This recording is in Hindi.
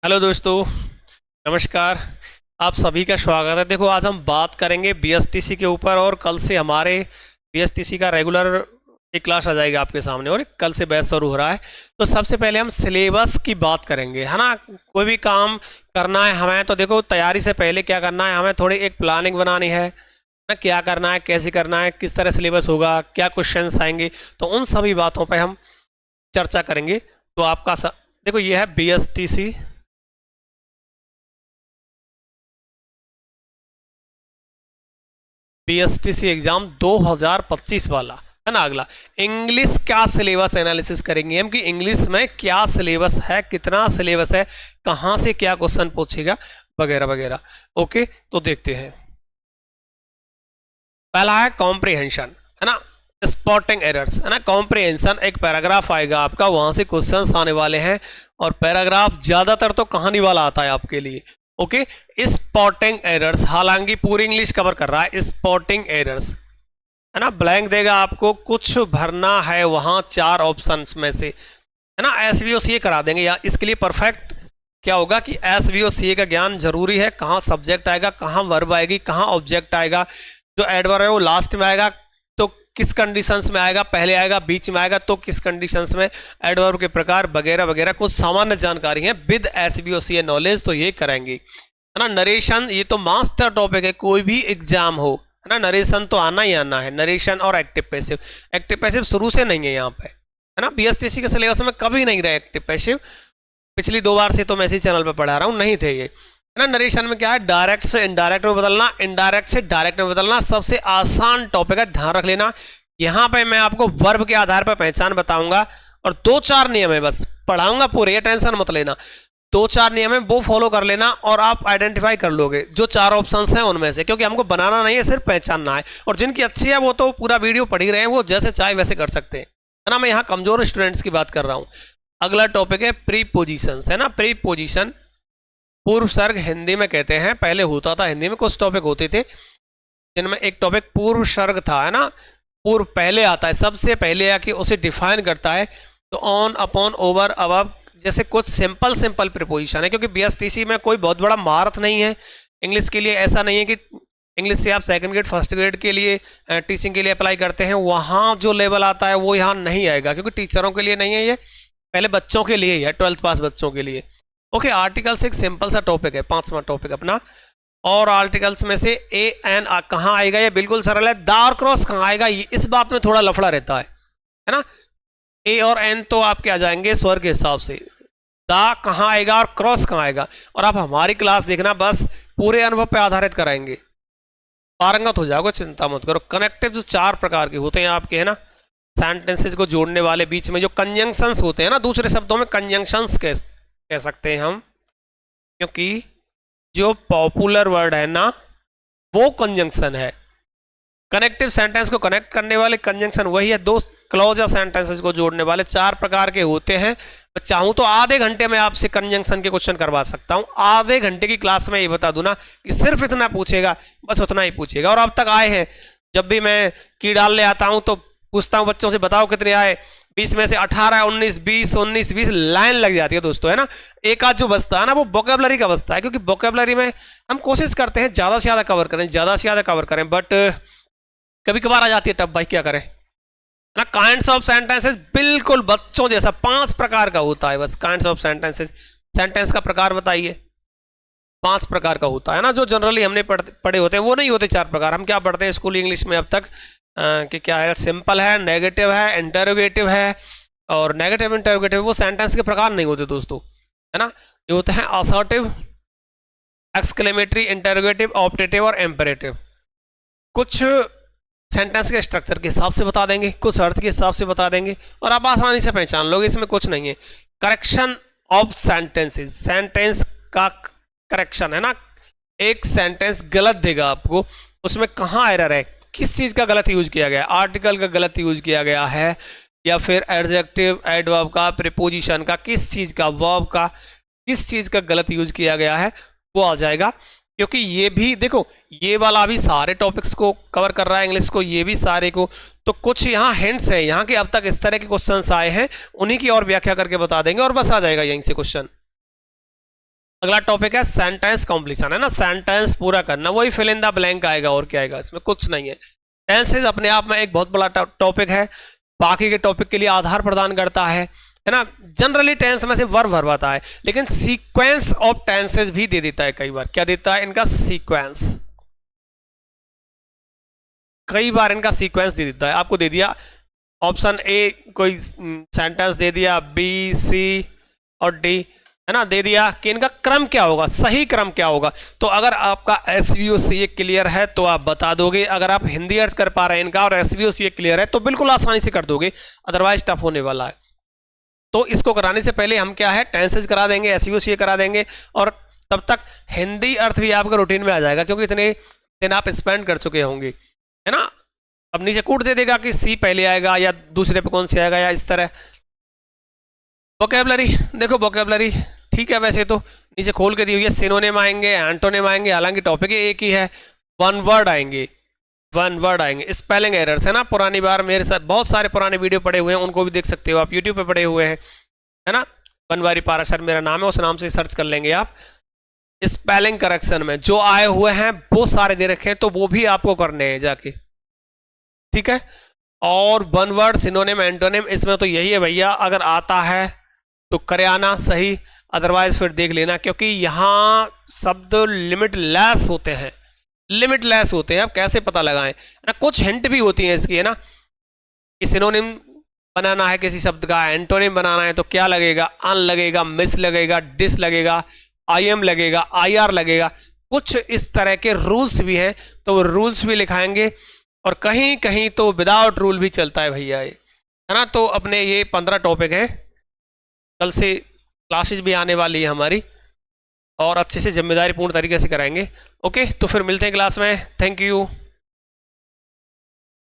हेलो दोस्तों, नमस्कार। आप सभी का स्वागत है। देखो, आज हम बात करेंगे बीएसटीसी के ऊपर और कल से हमारे बीएसटीसी का रेगुलर एक क्लास आ जाएगा आपके सामने और कल से बैच शुरू हो रहा है। तो सबसे पहले हम सिलेबस की बात करेंगे, है ना। कोई भी काम करना है हमें, तो देखो तैयारी से पहले क्या करना है, हमें थोड़ी एक प्लानिंग बनानी है ना। क्या करना है, कैसे करना है, किस तरह सिलेबस होगा, क्या क्वेश्चंस आएंगे, तो उन सभी बातों पर हम चर्चा करेंगे। तो देखो, ये है बीएसटीसी एग्जाम 2025 वाला, है ना। अगला इंग्लिश का सिलेबस एनालिसिस करेंगे हम कि इंग्लिश में क्या सिलेबस है, कितना सिलेबस है, कहां से क्या क्वेश्चन पूछेगा, वगैरह वगैरह। ओके, तो देखते हैं। पहला है कॉम्प्रिहेंशन, है ना। स्पॉटिंग एरर्स, है ना। कॉम्प्रिहेंशन, एक पैराग्राफ आएगा आपका, वहां से क्वेश्चंस आने वाले हैं और पैराग्राफ ज्यादातर तो कहानी वाला आता है आपके लिए। ओके, स्पॉटिंग एरर्स, हालांकि पूरी इंग्लिश कवर कर रहा है। स्पॉटिंग एरर्स, है ना। ब्लैंक देगा आपको, कुछ भरना है वहां 4 ऑप्शंस में से, है ना। एसवीओ सीए करा देंगे या इसके लिए परफेक्ट क्या होगा कि एसवीओ सीए का ज्ञान जरूरी है। कहाँ सब्जेक्ट आएगा, कहाँ वर्ब आएगी, कहाँ ऑब्जेक्ट आएगा, जो एडवर्ब है वो लास्ट में आएगा तो किस कंडीशंस में आएगा, पहले आएगा, बीच में आएगा तो किस कंडीशंस में, एडवर्ब के प्रकार वगैरह वगैरह, कुछ सामान्य जानकारी है विद एसवीओ सीए नॉलेज, तो ये करेंगे, है ना। नरेशन, ये तो मास्टर टॉपिक है, कोई भी एग्जाम हो, है ना। नरेशन तो आना ही आना है, नरेशन और एक्टिव पैसिव। एक्टिव पैसिव शुरू से नहीं है यहाँ पे, है ना। बीएसटीसी के सिलेबस में कभी नहीं रहे एक्टिव पैसिव। पिछली 2 बार से तो मैं इसी चैनल पे पढ़ा रहा हूँ, नहीं थे ये, है ना। नरेशन में क्या है, डायरेक्ट से इनडायरेक्ट में बदलना, इनडायरेक्ट से डायरेक्ट में बदलना, सबसे आसान टॉपिक है, ध्यान रख लेना। यहाँ पे मैं आपको वर्ब के आधार पर पहचान बताऊंगा और 2-4 नियम है, बस पढ़ाऊंगा पूरे, ये टेंशन मत लेना। 2-4 नियम है, वो फॉलो कर लेना और आप आइडेंटिफाई कर लोगे जो 4 ऑप्शंस हैं उनमें से, क्योंकि हमको बनाना नहीं है, सिर्फ पहचानना है। और जिनकी अच्छी है वो तो पूरा वीडियो पढ़ ही रहे हैं, वो जैसे चाहे वैसे कर सकते हैं, है ना। मैं यहाँ कमजोर स्टूडेंट्स की बात कर रहा हूँ। अगला टॉपिक है प्रीपोजिशंस, है ना। प्रीपोजिशन, पूर्व सर्ग हिंदी में कहते हैं, पहले होता था हिंदी में, कुछ टॉपिक होते थे जिनमें एक टॉपिक पूर्व सर्ग था, है ना। पूर्व पहले आता है, सबसे पहले आके उसे डिफाइन करता है। तो ऑन, अपॉन, ओवर, अबव जैसे कुछ सिंपल सिंपल प्रीपोजिशन है, क्योंकि बीएसटीसी में कोई बहुत बड़ा महारत नहीं है इंग्लिश के लिए। ऐसा नहीं है कि इंग्लिश से आप सेकंड ग्रेड फर्स्ट ग्रेड के लिए टीचिंग के लिए अप्लाई करते हैं, वहाँ जो लेवल आता है वो यहाँ नहीं आएगा, क्योंकि टीचरों के लिए नहीं है ये, पहले बच्चों के लिए ही है, 12th पास बच्चों के लिए। ओके, आर्टिकल्स एक सिंपल सा टॉपिक है, 5वां टॉपिक अपना। और आर्टिकल्स में से ए एन कहाँ आएगा, ये बिल्कुल सरल है। दा और क्रॉस कहाँ आएगा, ये इस बात में थोड़ा लफड़ा रहता है ना। ए और एन तो आपके आ जाएंगे स्वर के हिसाब से, दा कहाँ आएगा और क्रॉस कहाँ आएगा। और आप हमारी क्लास देखना, बस पूरे अनुभव पे आधारित कराएंगे, पारंगत हो जाओगे, चिंता मत करो। कनेक्टिव जो 4 प्रकार के होते हैं आपके, है ना, सेंटेंसेस को जोड़ने वाले, बीच में जो कंजंक्शंस होते हैं ना, दूसरे शब्दों में कंजंक्शंस कह सकते हैं हम, क्योंकि जो पॉपुलर वर्ड है ना वो कंजंक्शन है। कनेक्टिव सेंटेंस को कनेक्ट करने वाले कंजंक्शन वही है, 2 क्लॉज या सेंटेंसेस को जोड़ने वाले 4 प्रकार के होते हैं। मैं चाहूं तो आधे घंटे में आपसे कंजंक्शन के क्वेश्चन करवा सकता हूं, आधे घंटे की क्लास में ये बता दूं ना कि सिर्फ इतना पूछेगा, बस उतना ही पूछेगा। और अब तक आए हैं, जब भी मैं की डालने आता हूं तो पूछता हूं बच्चों से, बताओ कितने आए, 20 में से 18, 19, 20, 19, 20, लाइन लग जाती है दोस्तों, है ना। एक आध जो बचता है ना वो वोकैबुलरी का बचता है, क्योंकि वोकैबुलरी में हम कोशिश करते हैं ज़्यादा से ज़्यादा कवर करें, ज़्यादा से ज़्यादा कवर करें, बट कभी कभार आ जाती है टफ, भाई क्या करें ना। काइंड्स ऑफ सेंटेंसेस बिल्कुल बच्चों जैसा 5 प्रकार का होता है, बस काइंड्स ऑफ सेंटेंसेस, सेंटेंस का प्रकार बताइए, 5 प्रकार का होता है ना, जो जनरली हमने पढ़े होते हैं वो नहीं होते 4 प्रकार। हम क्या पढ़ते हैं स्कूल इंग्लिश में अब तक कि क्या है, सिंपल है, नेगेटिव है, इंटरोगेटिव है, और नेगेटिव इंटरोगेटिव वो सेंटेंस के प्रकार नहीं होते दोस्तों, है ना। ये होते हैं असर्टिव, एक्सक्लेमेटरी, इंटरोगेटिव, ऑप्टेटिव और एम्परेटिव। कुछ सेंटेंस के स्ट्रक्चर के हिसाब से बता देंगे, कुछ अर्थ के हिसाब से बता देंगे, और आप आसानी से पहचान लोगे, इसमें कुछ नहीं है। करेक्शन ऑफ सेंटेंसेस, सेंटेंस का करेक्शन, है ना। एक सेंटेंस गलत देगा आपको, उसमें कहाँ एरर है, किस चीज का गलत यूज किया गया, आर्टिकल का गलत यूज किया गया है, या फिर एडजेक्टिव, एडवर्ब का, प्रीपोजिशन का, किस चीज का, वर्ब का, किस चीज का गलत यूज किया गया है, वो आ जाएगा। क्योंकि ये भी देखो, ये वाला भी सारे टॉपिक्स को कवर कर रहा है, इंग्लिश को, ये भी सारे को, तो कुछ यहाँ हिंट्स है, यहाँ के अब तक इस तरह के क्वेश्चंस आए हैं, उन्हीं की और व्याख्या करके बता देंगे और बस आ जाएगा यहीं से क्वेश्चन। अगला टॉपिक है सेंटेंस कॉम्प्लीशन, है ना, सेंटेंस पूरा करना, वही फिल इन द ब्लैंक आएगा और क्या आएगा, इसमें कुछ नहीं है। टेंसेज अपने आप में एक बहुत बड़ा टॉपिक है, बाकी के टॉपिक के लिए आधार प्रदान करता है ना। जनरली टेंस में से वर्ब भरवाता है, लेकिन सीक्वेंस ऑफ टेंसेज भी दे देता है कई बार। क्या देता है? इनका सीक्वेंस, कई बार इनका सीक्वेंस दे देता है। आपको दे दिया ऑप्शन ए कोई सेंटेंस दे दिया, बी सी और डी, है ना, दे दिया कि इनका क्रम क्या होगा, सही क्रम क्या होगा। तो अगर आपका SVOCA क्लियर है तो आप बता दोगे, अगर आप हिंदी अर्थ कर पा रहे हैं इनका और SVOCA क्लियर है तो बिल्कुल आसानी से कर दोगे, अदरवाइज टफ होने वाला है। तो इसको कराने से पहले हम क्या है, टेंसेज करा देंगे, SVOCA करा देंगे, और तब तक हिंदी अर्थ भी आपका रूटीन में आ जाएगा, क्योंकि इतने दिन आप स्पेंड कर चुके होंगे, है ना। अब नीचे कूट दे देगा कि सी पहले आएगा या दूसरे पे कौन से आएगा, या इस तरह। वोकैबुलरी देखो, वोकैबुलरी ठीक है, वैसे तो नीचे खोल के दी हुई है, सिनोनिम आएंगे, एंटोनिम आएंगे, हालांकि टॉपिक एक ही है, वन वर्ड आएंगे, स्पेलिंग एरर्स, है ना। पुरानी बार मेरे साथ बहुत सारे पुराने वीडियो पड़े हुए हैं, उनको भी देख सकते हो आप, यूट्यूब पे पड़े हुए हैं, है ना। बनवारी पाराशर मेरा नाम है, उस नाम से सर्च कर लेंगे आप। स्पेलिंग करेक्शन में जो आए हुए हैं वो सारे दे रखे हैं, तो वो भी आपको करने हैं जाके, ठीक है। और वन वर्ड, सिनोनिम, एंटोनिम, इसमें तो यही है भैया, अगर आता है तो करे आना सही, अदरवाइज फिर देख लेना, क्योंकि यहाँ शब्द लिमिटलेस होते हैं, अब कैसे पता लगाएं ना। कुछ हिंट भी होती हैं इसकी, है ना, कि सिनोनिम बनाना है किसी शब्द का, एंटोनिम बनाना है तो क्या लगेगा, अन लगेगा, मिस लगेगा, डिस लगेगा, IM लगेगा, IR लगेगा, कुछ इस तरह के रूल्स भी हैं, तो वो रूल्स भी लिखाएंगे, और कहीं कहीं तो विदाउट रूल भी चलता है भैया ये, है ना। तो अपने ये 15 टॉपिक हैं, कल से क्लासेज भी आने वाली है हमारी, और अच्छे से जिम्मेदारी पूर्ण तरीके से कराएंगे। ओके, तो फिर मिलते हैं क्लास में, थैंक यू।